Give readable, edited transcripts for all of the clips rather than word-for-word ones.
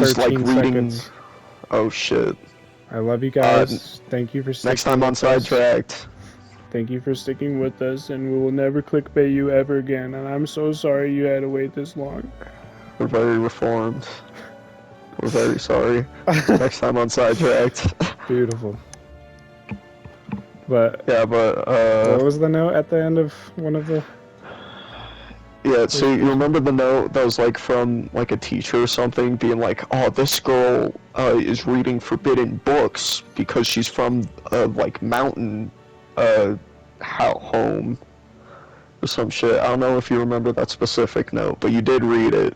was like 13 reading. seconds. Oh shit. I love you guys. Thank you for sticking Next time on with us. Sidetracked. Thank you for sticking with us, and we will never clickbait you ever again. And I'm so sorry you had to wait this long. We're very reformed. We're very sorry. Next time on Sidetracked. Beautiful. But yeah, but what was the note at the end of one of the? Yeah, so you remember the note that was like from like a teacher or something being like, oh, this girl is reading forbidden books because she's from like mountain home or some shit. I don't know if you remember that specific note, but you did read it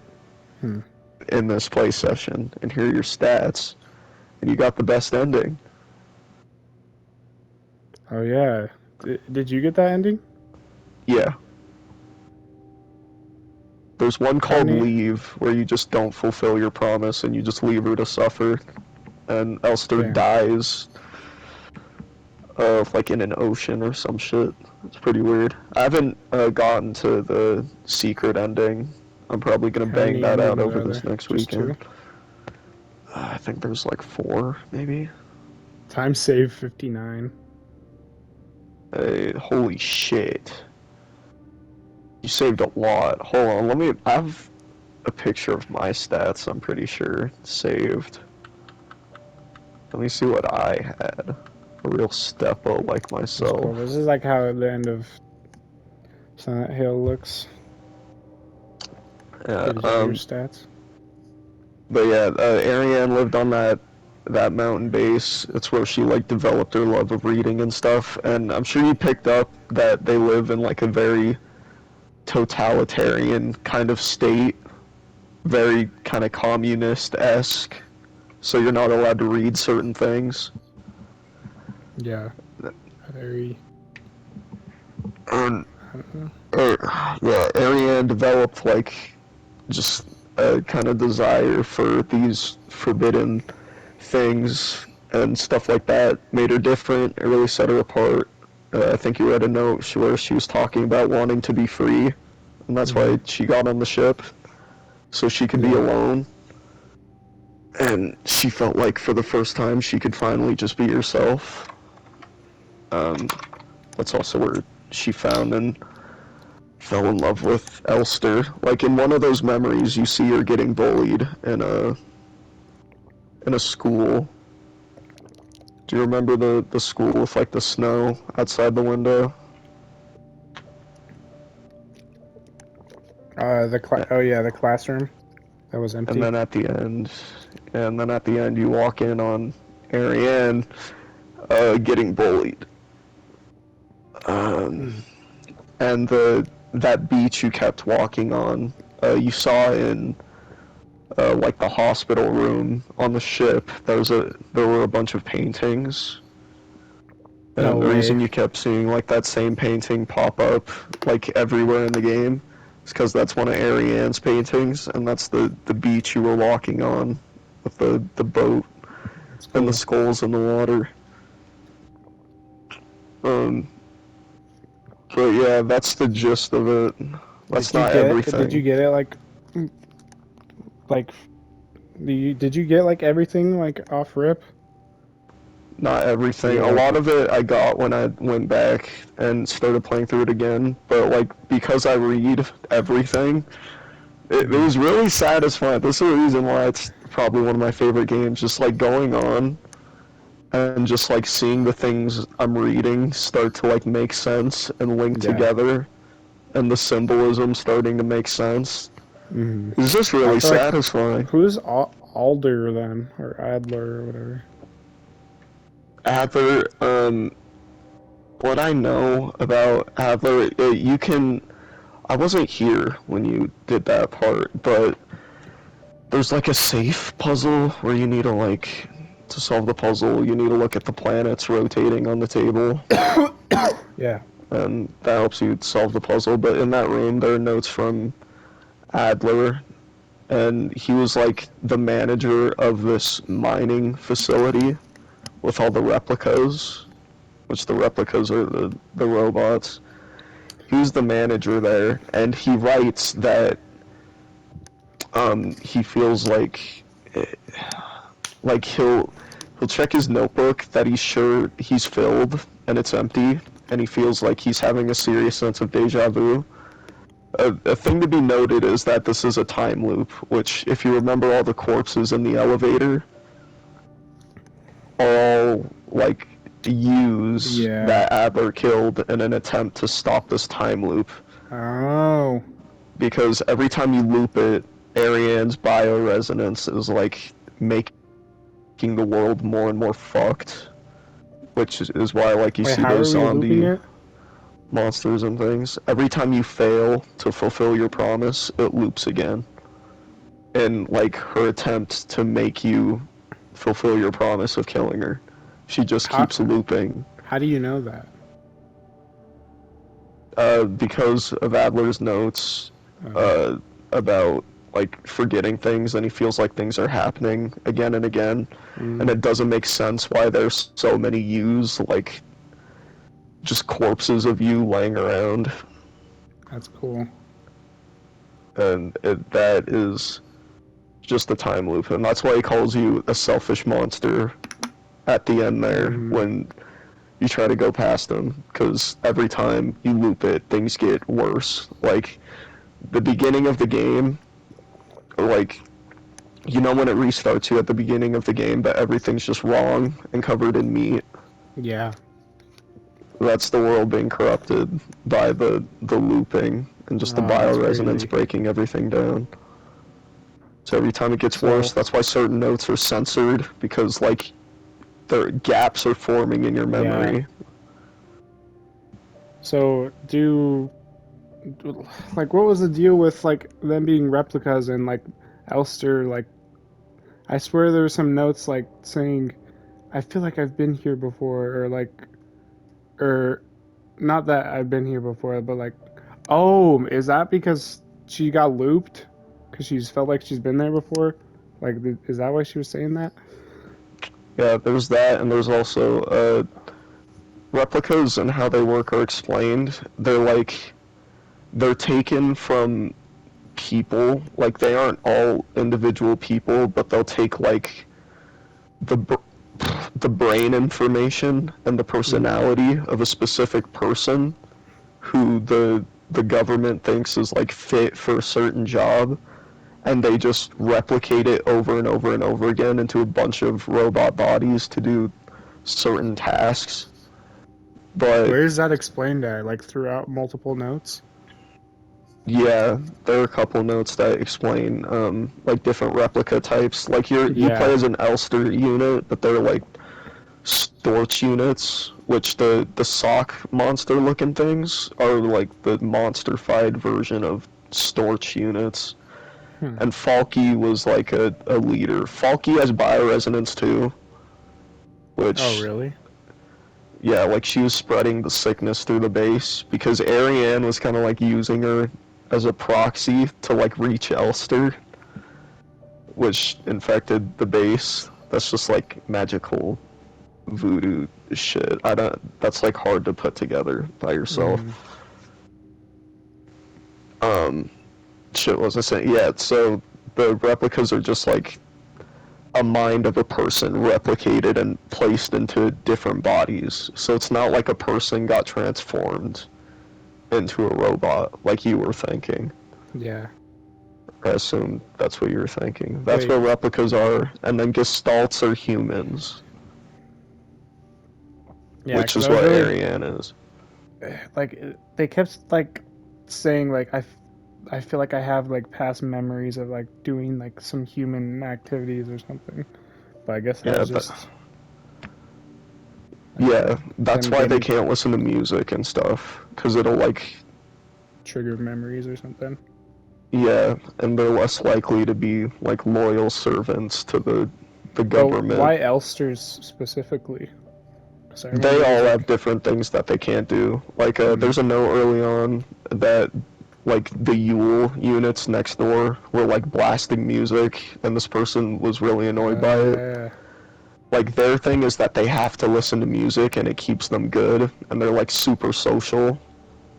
in this play session, and here are your stats, and you got the best ending. Oh yeah, did you get that ending? Yeah. There's one called Leave, where you just don't fulfill your promise and you just leave her to suffer, and Elster dies, like in an ocean or some shit. It's pretty weird. I haven't gotten to the secret ending. I'm probably gonna bang that out over this next weekend. I think there's like 4, maybe. Time save 59. Hey, holy shit. You saved a lot. Hold on, I have a picture of my stats, I'm pretty sure, saved. Let me see what I had. A real steppo like myself. Cool. This is like how the end of Silent Hill looks. Yeah, your stats. But yeah, Ariane lived on that mountain base. It's where she like developed her love of reading and stuff. And I'm sure you picked up that they live in like a very totalitarian kind of state, very kind of communist-esque. So you're not allowed to read certain things. Yeah, very. Yeah, Ariane developed like just a kind of desire for these forbidden things and stuff like that. Made her different. It really set her apart. I think you read a note where she was talking about wanting to be free, and that's why she got on the ship, so she could be alone. And she felt like for the first time she could finally just be herself. That's also where she found and fell in love with Elster. Like in one of those memories, you see her getting bullied in a school. Do you remember the school with like the snow outside the window? The classroom that was empty. And then at the end, you walk in on Ariane getting bullied. And that beach you kept walking on, you saw in like the hospital room on the ship. There were a bunch of paintings. And the reason you kept seeing like that same painting pop up like everywhere in the game is because that's one of Ariane's paintings, and that's the beach you were walking on with the boat and the skulls in the water. But yeah, that's the gist of it. That's not everything. Did you get it did you get like everything like off rip? Not everything. A lot of it I got when I went back and started playing through it again. But like because I read everything, it was really satisfying. This is the reason why it's probably one of my favorite games. Just like going on and just like seeing the things I'm reading start to like make sense and link together, and the symbolism starting to make sense. It's just really satisfying. Who's Alder then, or Adler or whatever? Adler, what I know about Adler, I wasn't here when you did that part, but there's like a safe puzzle where you need to solve the puzzle, you need to look at the planets rotating on the table. Yeah. And that helps you solve the puzzle, but in that room there are notes from Adler, and he was like the manager of this mining facility with all the replicas, which the replicas are the robots. He's the manager there, and he writes that he feels like like he'll check his notebook that he's sure he's filled and it's empty, and he feels like he's having a serious sense of deja vu. A thing to be noted is that this is a time loop, which, if you remember all the corpses in the elevator, are all, like, use Yeah. that Adler killed in an attempt to stop this time loop. Oh. Because every time you loop it, Ariane's bioresonance is, like, making the world more and more fucked. Which is why, like, you Wait, see how those are we looping zombie it? monsters and things. Every time you fail to fulfill your promise, it loops again. And, like, her attempt to make you fulfill your promise of killing her, she just How keeps looping. how do you know that? Because of Adler's notes Oh. uh, about, like, forgetting things, and he feels like things are happening again and again. And it doesn't make sense why there's so many yous, like, just corpses of you laying around. That's cool. And that is just a time loop, and that's why he calls you a selfish monster at the end there when you try to go past him, because every time you loop it, things get worse. Like, the beginning of the game, like, you know when it restarts you at the beginning of the game, but everything's just wrong and covered in meat? Yeah. That's the world being corrupted by the looping and just the Oh, that's bioresonance crazy. breaking everything down. So every time it gets So worse, that's why certain notes are censored, because, like, the gaps are forming in your yeah. memory. So like what was the deal with like them being replicas and like Elster like I swear there were some notes like saying I feel like I've been here before or like or not that I've been here before but like oh is that because she got looped because she's felt like she's been there before like is that why she was saying that? Yeah, there's that, and there's also replicas and how they work are explained. They're taken from people. Like, they aren't all individual people, but they'll take, like, the the brain information and the personality of a specific person who the government thinks is, like, fit for a certain job, and they just replicate it over and over and over again into a bunch of robot bodies to do certain tasks. But Where is that explained at like throughout multiple notes? yeah, there are a couple notes that explain like different replica types. Like, you play Yeah. as an Elster unit, but they're like Storch units, which the sock monster looking things are like the monster-fied version of Storch units. Hmm. And Falky was like a leader. Falky has bioresonance too, Oh which, really? yeah, like, she was spreading the sickness through the base because Ariane was kind of like using her as a proxy to, like, reach Elster, which infected the base. That's just, like, magical voodoo shit. I don't. That's, like, hard to put together by yourself. Mm. Um, shit, what was I saying? Yeah, so the replicas are just like a mind of a person replicated and placed into different bodies. So it's not like a person got transformed into a robot like you were thinking. Yeah. I assume that's what you were thinking. That's Wait. what replicas are, and then gestalts are humans, Yeah, which because is I was what really Ariane is. like they kept like saying like I feel like I have like past memories of like doing like some human activities or something. But I guess that Yeah, was just like yeah, that's them why they getting can't listen to music and stuff, because it'll, like, trigger memories or something. yeah, and they're less likely to be, like, loyal servants to the But government. why Elsters specifically? Because I They remember there's all like have different things that they can't do. Like, hmm, there's a note early on that, like, the Yule units next door were, like, blasting music, and this person was really annoyed by it. uh Like, their thing is that they have to listen to music, and it keeps them good, and they're, like, super social,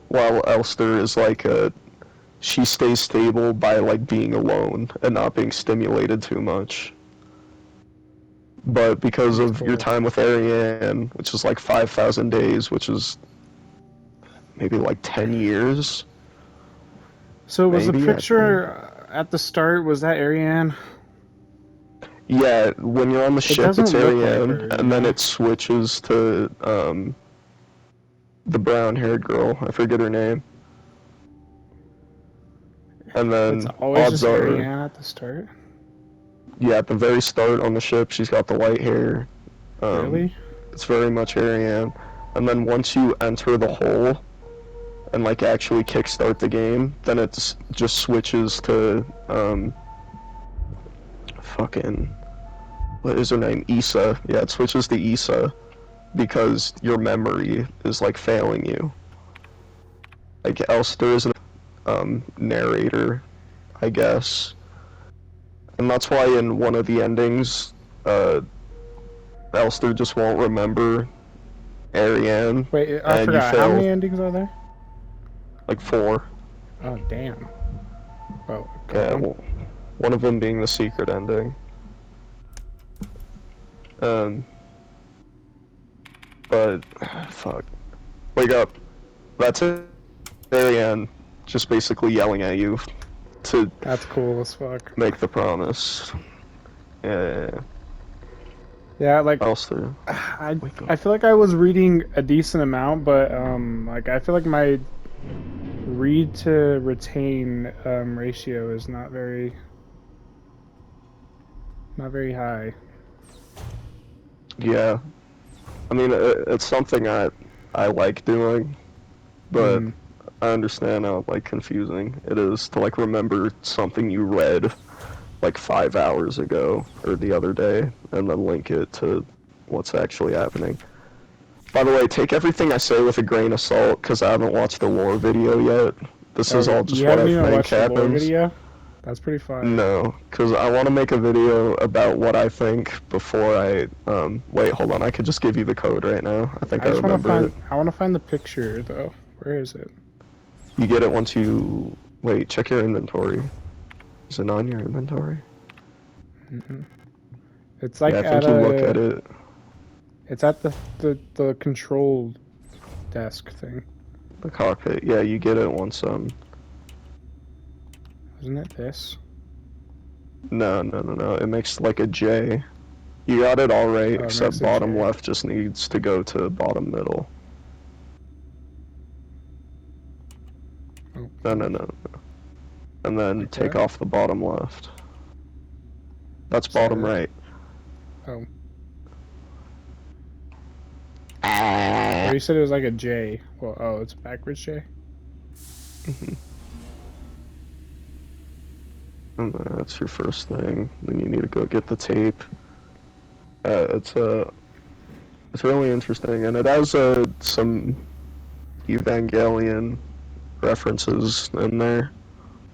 while Elster is, like, she stays stable by, like, being alone and not being stimulated too much. but because That's of your cool. time with Ariane, which is like 5,000 days, which is maybe like 10 years, So was the maybe. picture at the start, was that Ariane? Yeah, when you're on the It ship, it's doesn't look like Ariane, her, you and then know? it switches to the brown-haired girl. I forget her name. And It's then always odds just are, Ariane at the start? yeah, at the very start on the ship, she's got the white hair. Um, Really? it's very much Ariane. And then once you enter the hole and like actually kickstart the game, then it's just switches to fucking what is her name? Issa. Yeah, it switches to Issa because your memory is like failing you. Like else there is an narrator, I guess, and that's why in one of the endings, Elster just won't remember Ariane, Wait, I and you forgot. How fail many endings are there? like 4. Oh, damn. Well, a Yeah, couple. well, one of them being the secret ending. Um, but fuck, wake up. That's it. Ariane just basically yelling at you to That's cool as fuck. make the promise. Yeah, Yeah, like Elster, I wake up. I feel like I was reading a decent amount, but like I feel like my read to retain ratio is not very high. Yeah, I mean it's something I like doing, but Hmm. I understand how like confusing it is to like remember something you read like 5 hours ago or the other day and then link it to what's actually happening. By the way, take everything I say with a grain of salt because I haven't watched the lore video yet. This Oh, is all you just what haven't I even think watched the lore happens. video? That's pretty fire. No, because I want to make a video about what I think before I, wait, hold on, I could just give you the code right now. I think I I just want to remember it. find. I want to find the picture though. Where is it? You get it once you, wait, check your inventory. Is it on your inventory? Mm-mm. It's Yeah, like I at think you look at a. it. It's at the control desk thing. The cockpit. Yeah, you get it once, Isn't it this? no. It makes like a J. You got it all right, Oh, it except makes a bottom J. left just needs to go to bottom middle. Oh, No. And then like take that. off the bottom left. That's Is that bottom it? right. Oh, oh, Ah. you said it was like a J. Well, oh, it's a backwards J. And that's your first thing. Then you need to go get the tape. It's it's really interesting, and it has some Evangelion references in there.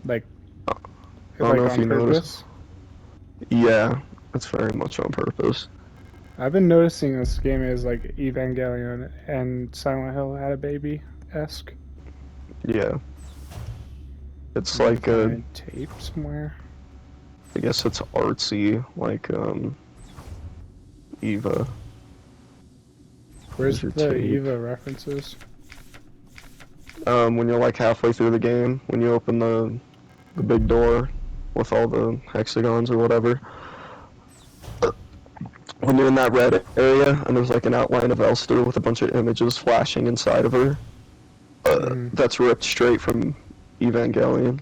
Like, I don't like know if on you noticed. purpose. Yeah, it's very much on purpose. I've been noticing this game is like Evangelion and Silent Hill had a baby esque. Yeah, it's I need to like find tape somewhere. I guess it's artsy, like Eva. Here's Where's your the tape. Eva references? When you're like halfway through the game, when you open the big door with all the hexagons or whatever, when you're in that red area and there's like an outline of Elster with a bunch of images flashing inside of her, Mm-hmm. that's ripped straight from Evangelion.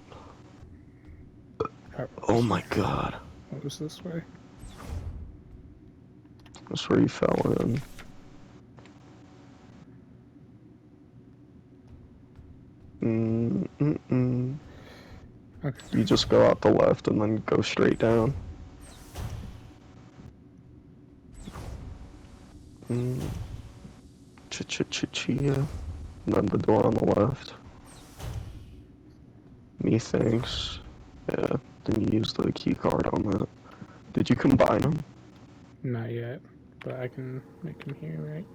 Oh my god. What was this way? That's where you fell in. Mm-mm-mm. Okay. You just go out the left and then go straight down. Mm. Ch-ch-ch-chia. And then the door on the left. Methinks. Yeah, then you use the key card on that. Did you combine them? Not yet, but I can make him here, right?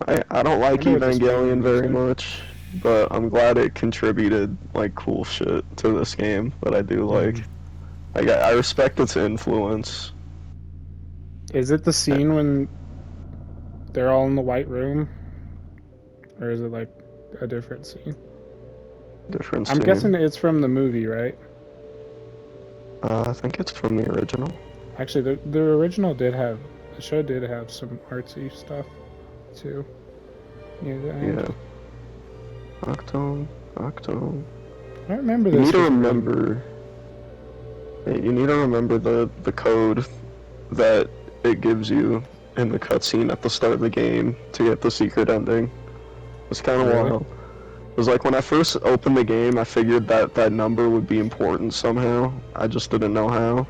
I don't I like wonder what this baby Evangelion looks very like. much. but I'm glad it contributed like cool shit to this game that I do like. Mhm. Like I respect its influence. Is it the scene when they're all in the white room, or is it like a different scene? Different I'm guessing scene. it's from the movie, right? I think it's from the original. Actually, the original did have the show did have some artsy stuff too near the end. Yeah. Octone, Octone. I don't remember You this need to was original. remember. You need to remember the code that it gives you in the cutscene at the start of the game to get the secret ending. It's kind of Really? wild. It was like when I first opened the game, I figured that that number would be important somehow. I just didn't know how.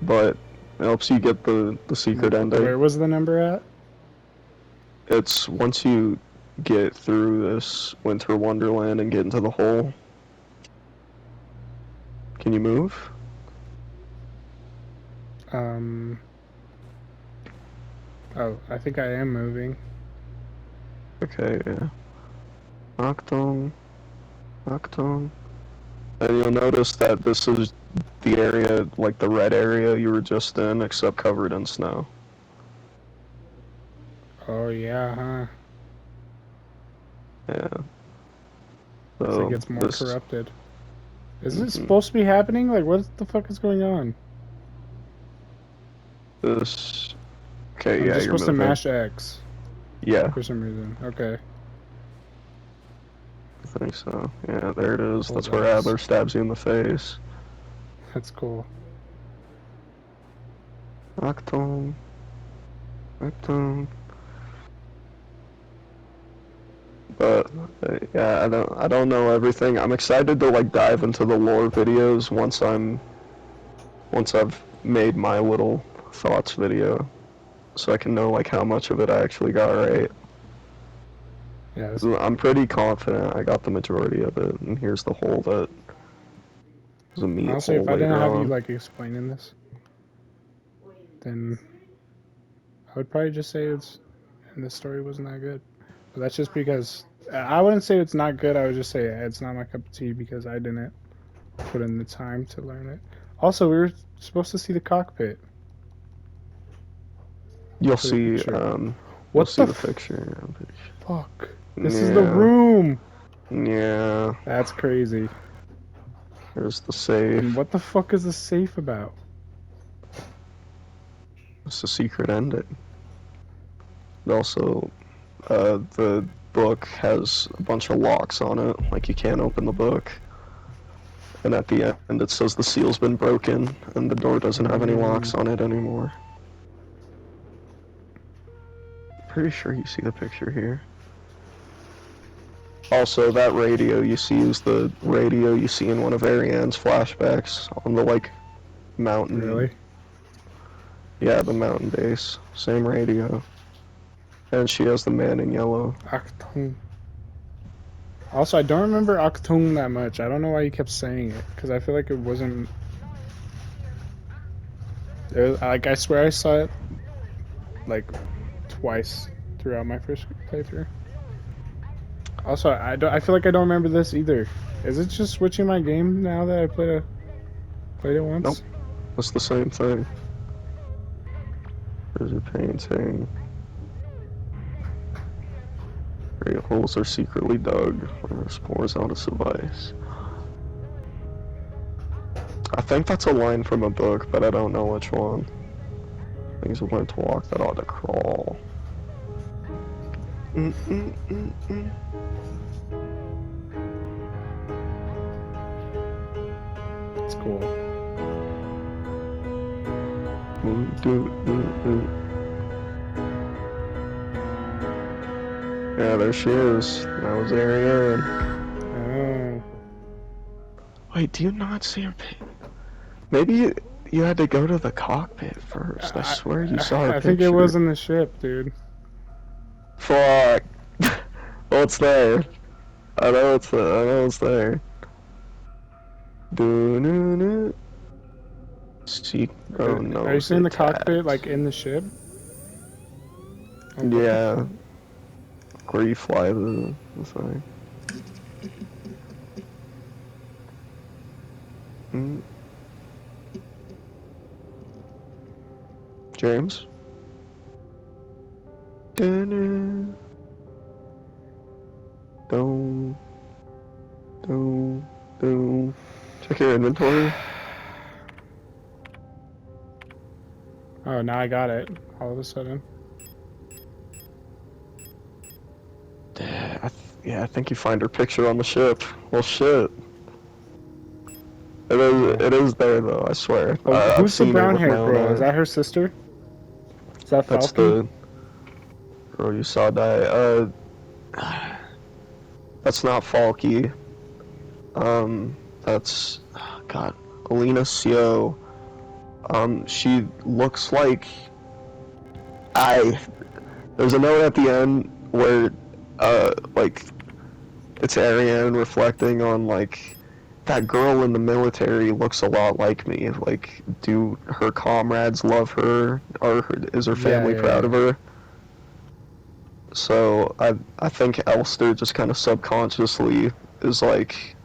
But it helps you get the secret ending. Where was the number at? It's once you get through this winter wonderland and get into the hole. Can you move? Um. Oh, I think I am moving. Okay, yeah. Octone, Octone. And you'll notice that this is the area, like the red area you were just in, except covered in snow. Oh yeah, huh? Yeah. As it So gets more this, corrupted. Is it mhm. supposed to be happening? Like, what the fuck is going on? This. Okay, I'm yeah, just you're supposed to moving. mash X Yeah, for some reason. Okay. I think so. Yeah, there it is. Hold That's where X. Adler stabs you in the face. That's cool. Octone, Octone. But yeah, I don't know everything. I'm excited to like dive into the lore videos once I've made my little thoughts video, so I can know like how much of it I actually got right. Yeah. I'm pretty confident I got the majority of it, and here's the hole that is a meat Honestly, hole if I didn't later have you on. like explaining this, then I would probably just say it's and the story wasn't that good. But that's just because I wouldn't say it's not good. I would just say it's not my cup of tea because I didn't put in the time to learn it. Also, we were supposed to see the cockpit You'll for the see, picture. you'll What see the the picture. fuck? This is the Yeah, room. yeah. That's crazy. There's the And safe. what the fuck is the safe about? It's the secret ending. Also, the book has a bunch of locks on it, like you can't open the book. And at the end, it says the seal's been broken, and the door doesn't have any locks Mm, on it anymore. Pretty sure you see the picture here. Also, that radio you see is the radio you see in one of Ariane's flashbacks on the, like, mountain. really? Yeah, the mountain base. Same radio. And she has the man in yellow. Actung. Also, I don't remember Actung that much. I don't know why you kept saying it because I feel like it wasn't. Like I swear I saw it like twice throughout my first playthrough. Also, I don't. I feel like I don't remember this either. Is it just switching my game now that I played it Nope, once? it's the same thing. There's a painting. Great holes are secretly dug when there's spores out of device. I think that's a line from a book, but I don't know which one. Things have learned to walk that ought to crawl. Mm-mm-mm-mm. It's cool. Yeah, there she is. That was Ariane. Oh, Wait, do you not see her? Maybe you had to go to the cockpit first. I I swear you saw her I think it was picture. in the ship, dude. Fuck. Well, it's there. I know it's there. I know it's there. Do do do. See. Oh Are you no, seeing the the cockpit tabs. like in the ship? Oh, what the Yeah. fuck? where you fly the thing. Mm. James? Don't, don't. Check your inventory. Oh, now I got it. All of a sudden. Yeah, I think you find her picture on the ship. Well, shit. Yeah. It is there though. I swear. Oh, I've who's the seen it with my brown-haired own girl? Is eyes. that her sister? Is that That's Falky? the girl you saw die. That's not Falky. That's God, Alina Sio. She looks like I. There's a note at the end where, like, it's Ariane reflecting on like that girl in the military looks a lot like me. Like, do her comrades love her? Is her Yeah, family yeah, proud yeah. of her? So I think Elster just kind of subconsciously is like,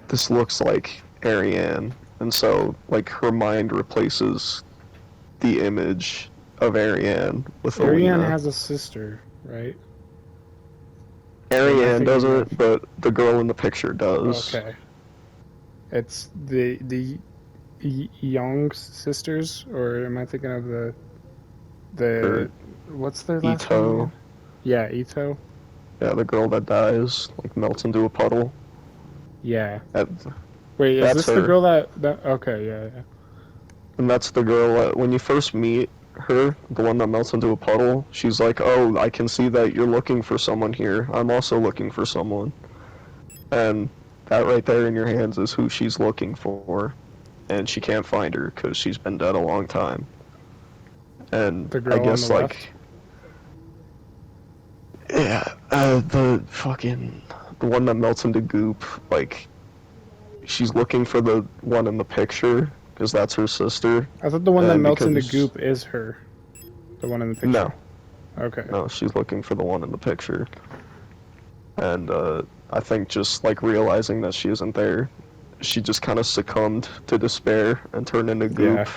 this looks like Ariane, and so like her mind replaces the image of Ariane with Ariane Alina. has a sister, right? Or am I Ariane thinking of? doesn't, but the girl in the picture does. Okay, it's the Young sisters, or am I thinking of Or the what's their last name Ito. again? Yeah, Ito. Yeah, the girl that dies, like melts into a puddle. Yeah. That, Wait, is that's this the her. girl that? Okay, yeah, yeah. And that's the girl that, when you first meet her, the one that melts into a puddle, she's like, oh, I can see that you're looking for someone here. I'm also looking for someone. And that right there in your hands is who she's looking for. And she can't find her because she's been dead a long time. And The I girl on the guess, left. like, yeah, the one that melts into goop, like, she's looking for the one in the picture because that's her sister. I thought the one that And melts into because, goop is her. The one in the no, picture. Okay. no, she's looking for the one in the picture. And I think just like realizing that she isn't there, she just kind of succumbed to despair and turned into Yeah. goop,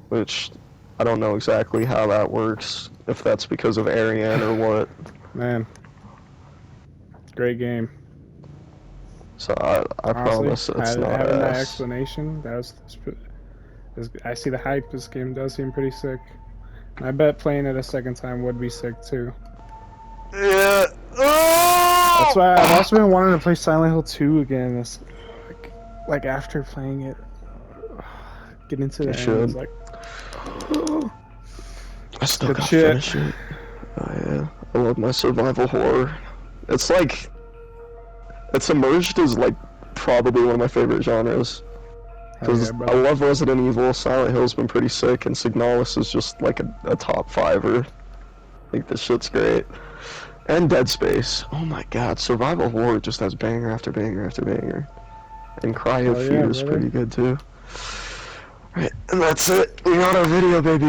which I don't know exactly how that works, if that's because of Ariane or what. Man, great game. So I Honestly, promise it's not having that ass. explanation, I see the hype. This game does seem pretty sick. And I bet playing it a second time would be sick too. Yeah. That's Oh! why I've also been wanting to play Silent Hill 2 again. It's like after playing it, get into You the end is should. like I still good gotta shit. finish it. Oh yeah. I love my survival horror. It's like, it's emerged as like probably one of my favorite genres. Hell yeah, Because I brother. love Resident Evil, Silent Hill's been pretty sick, and Signalis is just like a top fiver. Like, this shit's great. And Dead Space. Oh my god, survival horror just has banger after banger after banger. And Cry of Hell yeah, Fear is brother. pretty good too. Right, and that's it. We got our video, baby.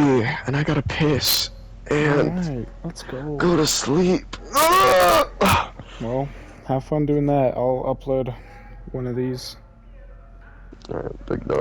And I gotta piss. And Alright, let's go. go to sleep. Ah! Well, have fun doing that. I'll upload one of these. Alright, big dog.